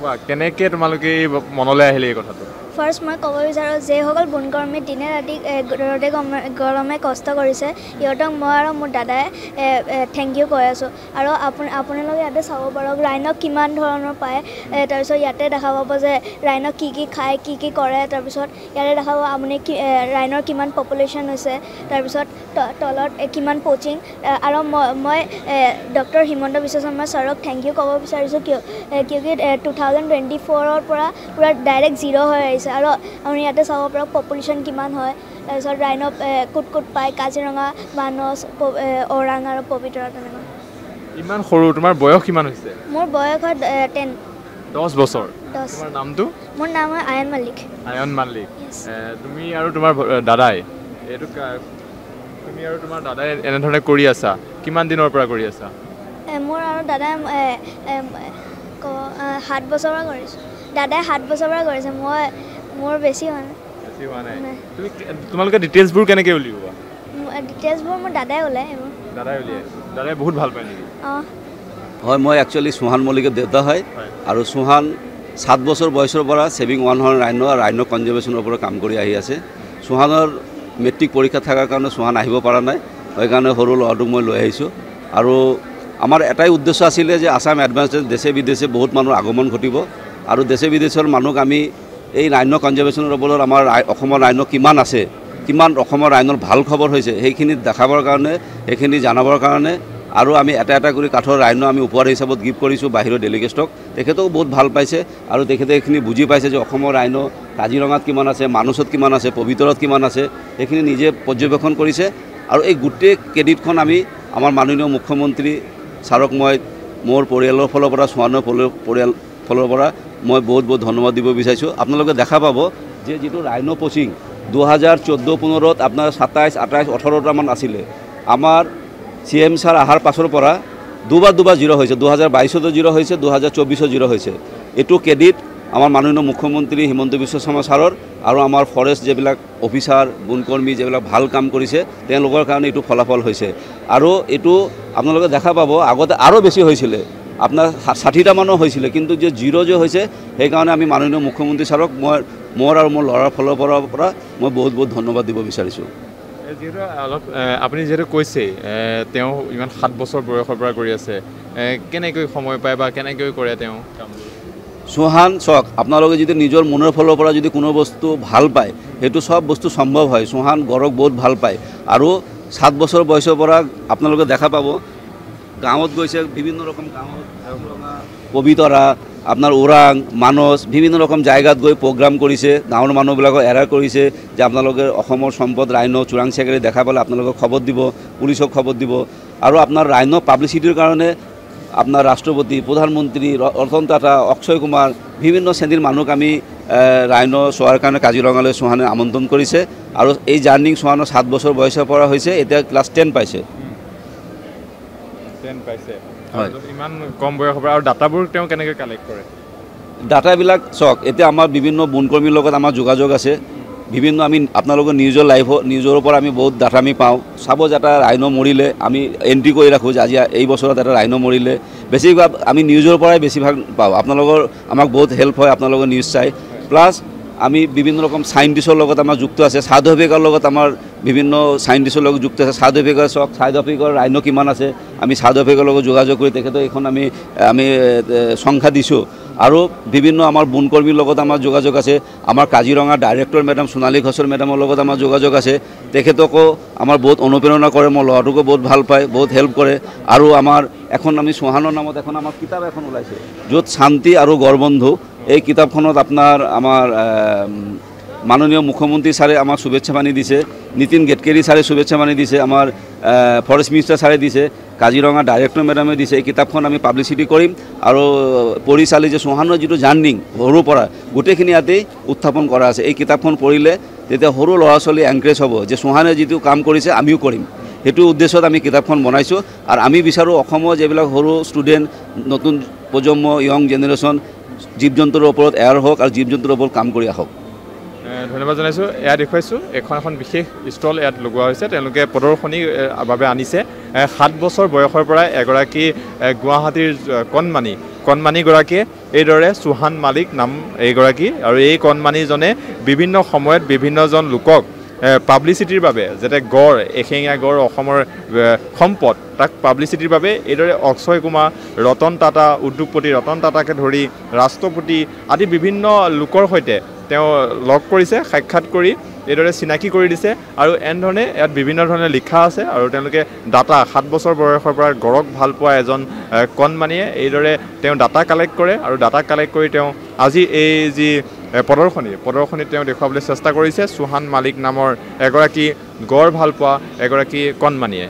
কোৱা কেনেকৈ তোমালোকে মনলৈ আহিলে এই কথাটো ফাৰ্ষ্ট মই ক'ব বিচাৰোঁ যিসকল বনকৰ্মী দিনে ৰাতি ৰ'দে গৰমে কষ্ট কৰিছে সিহঁতক মই আৰু মোৰ দাদাই থেংক ইউ কৈ আছোঁ আৰু আপোনালোকে ইয়াতে চাব পাৰক ৰাইনক কিমান ধৰণৰ পায় তাৰপিছত ইয়াতে দেখা পাব যে ৰাইনক কি কি খায় কি কি কৰে তাৰপিছত ইয়াতে দেখা পাব আপুনি ৰাইনৰ কিমান পপুলেশ্যন হৈছে তাৰপিছত তলত কিমান প'চিং আৰু মই ডক্টৰ হিমন্ত বিশ্ব শৰ্মা ছাৰক থেংক ইউ ক'ব বিচাৰিছোঁ কিয় 2024ৰ পৰা পূৰা ডাইৰেক্ট জিৰ' হৈ আহিছে আৰু আপুনি ইয়াতে চাব পাৰক পপুলেশ্যন কিমান হয় তাৰপিছত ৰাইনক ক'ত পায় কাজিৰঙা মানস ওৰাং আৰু পবিতৰা তেনেকুৱা ইমান সৰু তোমাৰ বয়স কিমান হৈছে মোৰ বয়স হয় 10 বছৰ তোমাৰ নামটো মোৰ নাম হয় আয়ন মালিক তুমি আৰু তোমাৰ দাদাই এইটো তুমি আৰু তোমাৰ দাদাই এনেধৰণে কৰি আছা কিমান দিনৰ পৰা কৰি আছা মোৰ আৰু দাদাই 7 বছৰৰ পৰা কৰিছোঁ দাদাই 7 বছৰৰ পৰা কৰিছে মোৰ বেছি হোৱা নাই তুমি তোমালোকে ডিটেইলছবোৰ কেনেকৈ উলিওৱা ডিটেইলছবোৰ মোৰ দাদাই ওলায় এইবোৰ দাদাই বহুত ভাল পায় নেকি হয় মই একচুৱেলি চৌহান মল্লিকৰ দেউতা হয় আৰু চৌহান 7 বছৰ বয়সৰ পৰা ছেভিং 100 ৰাইন কনজাৰ্ভেশ্যনৰ ওপৰত কাম কৰি আহি আছে চৌহানৰ মেট্ৰিক পৰীক্ষা থকাৰ কাৰণে চৌহান আহিব পৰা নাই সেইকাৰণে সৰু ল'ৰাটোক মই লৈ আহিছোঁ আৰু আমাৰ এটাই উদ্দেশ্য আছিলে যে আসাম এডভান্সড দেশে বিদেশে বহুত মানুহৰ আগমন ঘটিব আৰু দেশে বিদেশৰ মানুহক আমি এই ৰাইন কনজাৰ্ভেশ্যনৰ ওপৰত আমাৰ অসমৰ ৰাইন কিমান আছে কিমান অসমৰ ৰাইনৰ ভাল খবৰ হৈছে সেইখিনি দেখাবৰ কাৰণে সেইখিনি জানাবৰ কাৰণে আৰু আমি এটা কৰি কাঠৰ ৰাইন আমি উপহাৰ হিচাপত গিফ্ট কৰিছোঁ বাহিৰৰ ডেলিগেটক তেখেতেও বহুত ভাল পাইছে আৰু তেখেতে এইখিনি বুজি পাইছে যে অসমৰ ৰাইন কাজিৰঙাত কিমান আছে মানসত কিমান আছে পবিতৰত কিমান আছে সেইখিনি নিজে পৰ্যবেক্ষণ কৰিছে আৰু এই গোটেই ক্ৰেডিটখন আমি আমাৰ মাননীয় মুখ্যমন্ত্ৰী ছাৰক মই মোৰ পৰিয়ালৰ ফালৰ পৰা চৌহানৰ পৰিয়াল ফালৰ পৰা মই বহুত ধন্যবাদ দিব বিচাৰিছোঁ আপোনালোকে দেখা পাব যে যিটো ৰাইন পচিং 2014-15ত আপোনাৰ 27, 28, 18টামান আছিলে আমাৰ CM ছাৰ অহাৰ পাছৰ পৰা দুবাৰ জিৰ' হৈছে 2022তো জিৰ' হৈছে 2024তো জিৰ' হৈছে এইটো ক্ৰেডিট আমাৰ মাননীয় মুখ্যমন্ত্ৰী হিমন্ত বিশ্ব শৰ্মা ছাৰৰ আৰু আমাৰ ফৰেষ্ট যিবিলাক অফিচাৰ বনকৰ্মী যিবিলাক ভাল কাম কৰিছে তেওঁলোকৰ কাৰণে এইটো ফলাফল হৈছে আৰু এইটো আপোনালোকে দেখা পাব আগতে আৰু বেছি হৈছিলে আপোনাৰ 60টা মানৰ হৈছিলে কিন্তু যে জিৰ' যে হৈছে সেইকাৰণে আমি মাননীয় মুখ্যমন্ত্ৰী ছাৰক মোৰ আৰু মোৰ ল'ৰাৰ ফালৰ পৰা মই বহুত ধন্যবাদ দিব বিচাৰিছোঁ যিহেতু অলপ আপুনি যিহেতু কৈছে তেওঁ ইমান 7 বছৰ বয়সৰ পৰা কৰি আছে কেনেকৈ সময় পায় বা কেনেকৈ কৰে তেওঁ কামবোৰ চৌহান চাওক আপোনালোকে যদি নিজৰ মনৰ ফালৰ পৰা যদি কোনো বস্তু ভাল পায় সেইটো সব বস্তু সম্ভৱ হয় চৌহান গড়ক বহুত ভাল পায় আৰু 7 বছৰ বয়সৰ পৰা আপোনালোকে দেখা পাব গাঁৱত গৈছে বিভিন্ন ৰকম গাঁৱত পবিতৰা আপোনাৰ ওৰাং মানস বিভিন্ন ৰকম জায়গাত গৈ প্ৰগ্ৰাম কৰিছে গাঁৱৰ মানুহবিলাকক এৰাৰ কৰিছে যে আপোনালোকে অসমৰ সম্পদ ৰাইন চোৰাং চিকাৰী দেখা পালে আপোনালোকক খবৰ দিব পুলিচক খবৰ দিব আৰু আপোনাৰ ৰাইন পাব্লিচিটিৰ কাৰণে আপোনাৰ ৰাষ্ট্ৰপতি প্ৰধানমন্ত্ৰী ৰতন টাটা অক্ষয় কুমাৰ বিভিন্ন শ্ৰেণীৰ মানুহক আমি ৰাইন চোৱাৰ কাৰণে কাজিৰঙালৈ চৌহানে আমন্ত্ৰণ কৰিছে আৰু এই জাৰ্ণিং চৌহানৰ 7 বছৰ বয়সৰ পৰা হৈছে এতিয়া ক্লাছ 10 পাইছে ইমান কম বয়সৰ পৰা আৰু ডাটাবোৰ তেওঁ কেনেকৈ কালেক্ট কৰে ডাটাবিলাক চাওক এতিয়া আমাৰ বিভিন্ন বনকৰ্মীৰ লগত আমাৰ যোগাযোগ আছে বিভিন্ন আমি আপোনালোকৰ নিউজৰ পৰা আমি বহুত ডাটা আমি পাওঁ চাব যে এটা ৰাইন মৰিলে আমি এণ্ট্ৰি কৰি ৰাখোঁ যে আজি এই বছৰত এটা ৰাইন মৰিলে বেছিভাগ আমি নিউজৰ পৰাই বেছিভাগ পাওঁ আপোনালোকৰ আমাক বহুত হেল্প হয় আপোনালোকৰ নিউজ চাই প্লাছ আমি বিভিন্ন ৰকম সাইণ্টিষ্টৰ লগত আমাৰ যুক্ত আছে সাউথ আফ্ৰিকাৰ লগত আমাৰ বিভিন্ন সাইণ্টিষ্টৰ লগত যুক্ত আছে সাউথ আফ্ৰিকাৰ চাওক সাউথ আফ্ৰিকাৰ ৰাইন কিমান আছে আমি সাউথ আফ্ৰিকাৰ লগত যোগাযোগ কৰি তেখেতক এইখন আমি সংখ্যা দিছোঁ আৰু বিভিন্ন আমাৰ বনকৰ্মীৰ লগত আমাৰ যোগাযোগ আছে আমাৰ কাজিৰঙা ডাইৰেক্টৰ মেডাম সোণালী ঘোষৰ মেডামৰ লগত আমাৰ যোগাযোগ আছে তেখেতকো আমাৰ বহুত অনুপ্ৰেৰণা কৰে মোৰ ল'ৰাটোকো বহুত ভাল পায় বহুত হেল্প কৰে আৰু আমাৰ এখন আমি চৌহানৰ নামত এখন আমাৰ কিতাপ এখন ওলাইছে য'ত শান্তি আৰু গড়বন্ধু এই কিতাপখনত আপোনাৰ আমাৰ মাননীয় মুখ্যমন্ত্ৰী ছাৰে আমাক শুভেচ্ছা বাণী দিছে নীতিন গডকৰী ছাৰে শুভেচ্ছা বাণী দিছে আমাৰ ফৰেষ্ট মিনিষ্টাৰ ছাৰে দিছে কাজিৰঙা ডাইৰেক্টৰ মেডামে দিছে এই কিতাপখন আমি পাব্লিচিটি কৰিম আৰু পঢ়ি চালি যে চৌহানৰ যিটো জাৰ্ণিং সৰুৰ পৰা গোটেইখিনি ইয়াতেই উত্থাপন কৰা আছে এই কিতাপখন পঢ়িলে তেতিয়া সৰু ল'ৰা ছোৱালী এনকাৰেজ হ'ব যে চৌহানে যিটো কাম কৰিছে আমিও কৰিম সেইটো উদ্দেশ্যত আমি কিতাপখন বনাইছোঁ আৰু আমি বিচাৰোঁ অসমৰ যিবিলাক সৰু ষ্টুডেণ্ট নতুন প্ৰজন্ম ইয়ং জেনেৰেশ্যন জীৱ জন্তুৰ ওপৰত এয়াৰ হওক আৰু জীৱ জন্তুৰ ওপৰত কাম কৰি আহক ধন্যবাদ জনাইছোঁ এয়া দেখুৱাইছোঁ এখন বিশেষ ষ্টল ইয়াত লগোৱা হৈছে তেওঁলোকে প্ৰদৰ্শনীৰ বাবে আনিছে 7 বছৰ বয়সৰ পৰা এগৰাকী গুৱাহাটীৰ কণমানি কণমানিগৰাকীয়ে এইদৰে চুহান মালিক নাম এইগৰাকী আৰু এই কণমানিজনে বিভিন্ন সময়ত বিভিন্নজন লোকক পাব্লিচিটিৰ বাবে যাতে গড় এশিঙীয়া গড় অসমৰ সম্পদ তাক পাব্লিচিটিৰ বাবে এইদৰে অক্ষয় কুমাৰ ৰতন টাটা উদ্যোগপতি ৰতন টাটাকে ধৰি ৰাষ্ট্ৰপতি আদি বিভিন্ন লোকৰ সৈতে তেওঁ লগ কৰিছে সাক্ষাৎ কৰি এইদৰে চিনাকি কৰি দিছে আৰু এনেধৰণে ইয়াত বিভিন্ন ধৰণে লিখা আছে আৰু তেওঁলোকে ডাটা 7 বছৰ বয়সৰ পৰা গড়ক ভাল পোৱা এজন কণমানিয়ে এইদৰে তেওঁ ডাটা কালেক্ট কৰে আৰু ডাটা কালেক্ট কৰি তেওঁ আজি এই যি প্ৰদৰ্শনীত তেওঁ দেখুৱাবলৈ চেষ্টা কৰিছে চুহান মালিক নামৰ এগৰাকী গড় ভাল পোৱা এগৰাকী কণমানিয়ে